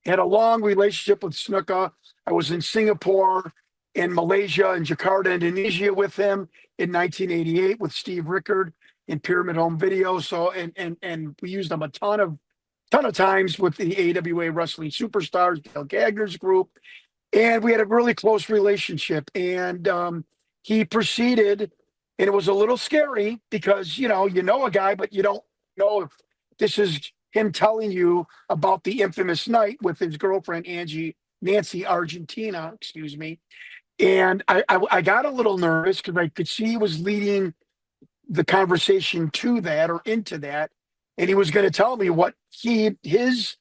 Had a long relationship with Snuka. I was in Singapore, in Malaysia, and Jakarta, Indonesia with him in 1988 with Steve Rickard in Pyramid Home Video. So and we used them a ton of times with the AWA Wrestling Superstars, Dale Gagner's group, and we had a really close relationship. And he proceeded, and it was a little scary because you know a guy, but you don't know if this is him telling you about the infamous night with his girlfriend Nancy Argentina, excuse me. And I got a little nervous because I could see he was leading the conversation to that or into that, and he was going to tell me what his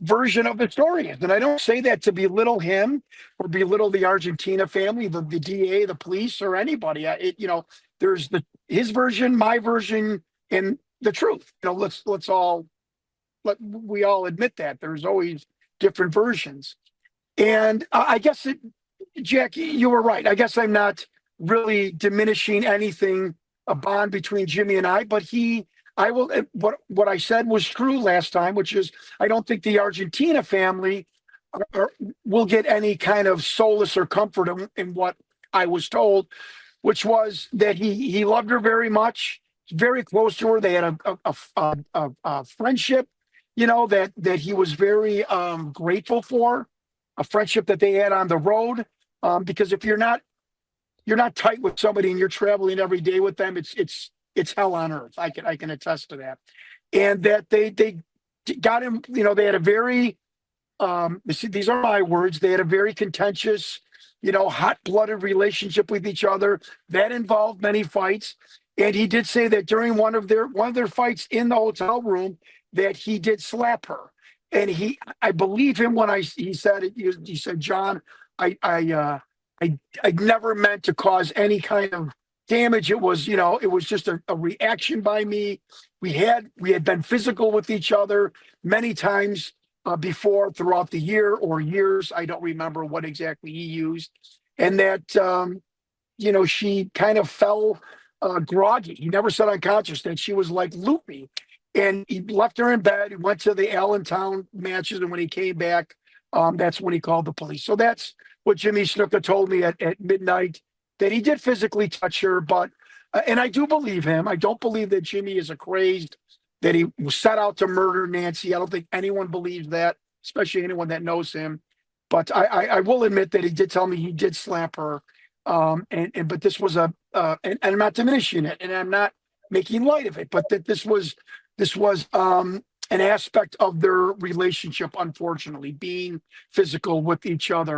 version of the story is. And I don't say that to belittle him or belittle the Argentina family, the DA, the police, or anybody. There's his version, my version, and the truth. We all admit that there's always different versions. And I guess Jackie, you were right. I guess I'm not really diminishing anything, a bond between Jimmy and I, but I will, what I said was true last time, which is I don't think the Argentina family will get any kind of solace or comfort in what I was told, which was that he loved her very much, very close to her. They had a friendship, that he was very grateful for, a friendship that they had on the road. Because if you're not tight with somebody and you're traveling every day with them, it's hell on earth. I can attest to that. And that they got him, they had a very these are my words, they had a very contentious, hot-blooded relationship with each other that involved many fights. And he did say that during one of their fights in the hotel room that he did slap her. And I believe him when he said it. He said, "John, I never meant to cause any kind of damage. It was just a reaction by me. We had been physical with each other many times before throughout the year or years. I don't remember what exactly he used. And that, she kind of fell groggy. He never said unconscious, that she was like loopy. And he left her in bed. He went to the Allentown matches. And when he came back, that's when he called the police. So that's what Jimmy Snuka told me at midnight, that he did physically touch her. But, and I do believe him. I don't believe that Jimmy is a crazed, that he was set out to murder Nancy. I don't think anyone believes that, especially anyone that knows him. But I will admit that he did tell me he did slap her. But this was and I'm not diminishing it, and I'm not making light of it, but that this was an aspect of their relationship, unfortunately, being physical with each other.